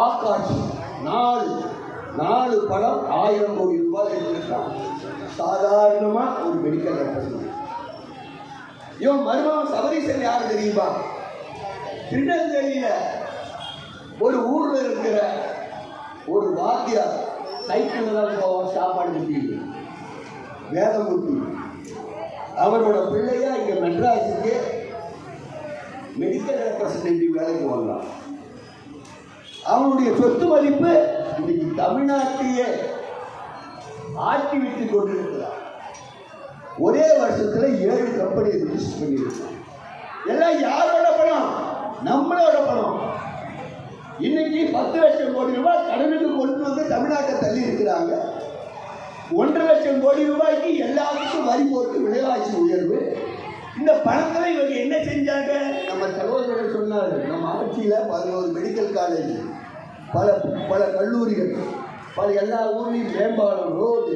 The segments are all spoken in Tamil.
ஆகாஷ் 4 படம் 1000 கோடி ரூபாய் எடுத்திருக்கான். சாதாரணமா ஒரு மெடிக்கல் ரெப்ரசன்டேட்டிவ். இவன் மருமகன் சபரீசன் யாரு தெரியுமா? திருநெல்வேலியில ஒரு ஊர்ல இருக்கிற ஒரு வாத்தியார் சைக்கிள் தான் போவான் சாப்பாடு கட்டி வேதமூர்த்தி. அவரோட பிள்ளையா இங்க மெட்ராஸுக்கு மெடிக்கல் ரெப்ரசன்டேட்டிவ் வேலைக்கு வரலாம். அவனுடைய சொத்து மதிப்பு இன்னைக்கு தமிழ்நாட்டையே ஆட்சி வைத்துக் கொண்டிருக்கிறார். ஒரே வருஷத்துல 7 கம்பெனி ரிஜிஸ்டர் பண்ணியிருக்கான். எல்லாம் யாரோட பணம்? நம்மளோட பணம். இன்னைக்கு 10 லட்சம் கோடி ரூபாய் கடனுக்கு கொண்டு வந்து தமிழ்நாட்டை தள்ளி இருக்கிறாங்க. 1.5 லட்சம் கோடி ரூபாய்க்கு எல்லாத்துக்கும் வரி போட்டு விலைவாசி உயர்வு. இந்த பணத்தில் இவங்க என்ன செஞ்சாங்க? நம்ம சகோதரர்கள் சொன்னாரு, நம்ம ஆட்சியில் 11 மெடிக்கல் காலேஜ், பல கல்லூரிகள், எல்லா ஊர்லேயும் மேம்பாலம், ரோடு,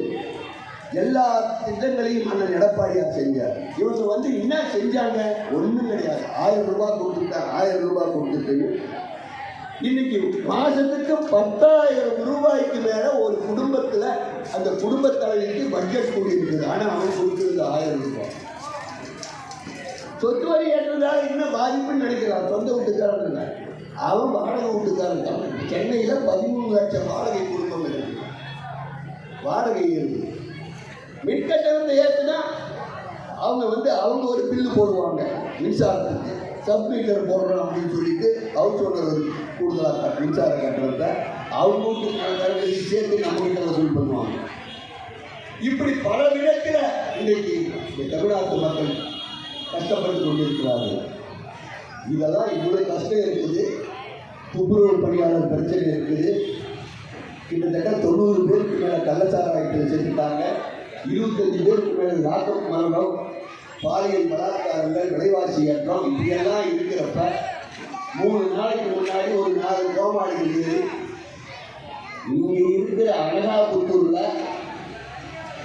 எல்லா திட்டங்களையும் அண்ணன் எடப்பாடியார் செஞ்சார். இவங்க என்ன செஞ்சாங்க? ஒன்றும் கிடையாது. 1000 ரூபாய் கொடுத்துட்டாங்க. 1000 ரூபாய் கொடுத்துட்டு இன்னைக்கு மாசத்துக்கு 10,000 ரூபாய்க்கு மேல ஒரு குடும்பத்தில் அந்த குடும்ப தலைவிக்கு பட்ஜெட் கூடி இருக்குது. ஆனால் அவன் கொடுக்குறது 1000 ரூபாய். சொத்து வரி ஏற்றதால என்ன பாதிப்புன்னு நினைக்கிறான். சொந்த வீட்டுக்காரன் அவன் வாடகை வீட்டுக்காரன். சென்னையில் 13 லட்சம் வாடகை குடும்பம் இருக்கு. வாடகை இருக்கு. மின்கட்டணத்தை ஏற்றுனா அவங்க ஒரு பில்லு போடுவாங்க. மின்சாரத்துக்கு சப் மீட்டர் போடுறோம் அப்படின்னு சொல்லிட்டு ஹவுஸ் ஓனர் ஒரு கூடுதலாக மின்சார கட்டணத்தை அவங்க வீட்டு சேர்த்து நம்ம கிட்ட வசூல் பண்ணுவாங்க. இப்படி பல விதத்தில் இன்றைக்கு இந்த தமிழ்நாட்டு மக்கள் கஷ்டப்பட்டு கொண்டிருக்கிறார்கள். இதெல்லாம் இவ்வளோ கஷ்டம் இருக்குது. துப்புரவு பணியாளர் பிரச்சனை இருக்குது. கிட்டத்தட்ட 90 பேருக்கு மேலே கள்ளச்சாராயத்தில் செஞ்சுட்டாங்க. 25 பேருக்கு மேலே லாக்அப் மரணம், பாலியல் பலாத்காரங்கள், விலைவாசி ஏற்றம், இப்படியெல்லாம் இருக்கிறப்ப 3 நாளைக்கு முன்னாடி ஒரு 4 கோமாளிகள் ஏறி இங்கே இருக்கிற அனகாபுத்தூரில்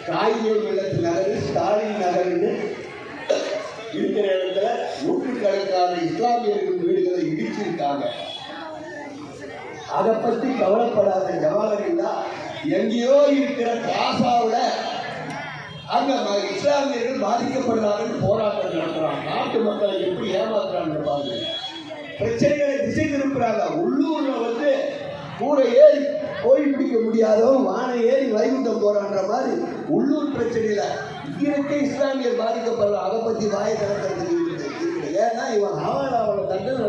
காய்கறி வெள்ளத்து நகர், ஸ்டாலின் நகர்னு இருக்கிற இடத்துல நூற்றுக்கணக்கான இஸ்லாமியர்கள் வீடுகளை இடிச்சிருக்காங்க. அதை பற்றி கவலைப்படாத ஜவஹர்லா எங்கேயோ இருக்கிற காசாவில் அங்க இஸ்லாமியர்கள் பாதிக்கப்படுறாங்கன்னு போராட்டம் நடத்துறாங்க. நாட்டு மக்களை எப்படி ஏமாத்துறாங்க பாருங்க. பிரச்சனைகளை திசை திருப்புறாங்க. உள்ளூர்ல கூட ஏறி போய் பிடிக்க முடியாதவன் வானை ஏறி வைகுண்டம் போறான்ற மாதிரி உள்ளூர் பிரச்சனையில இங்கே இஸ்லாமியர் பாதிக்கப்படுறாங்க. அதை பத்தி வாயை திறக்கிறதுக்கு ஏன்னா இவன் அவளை தண்டனை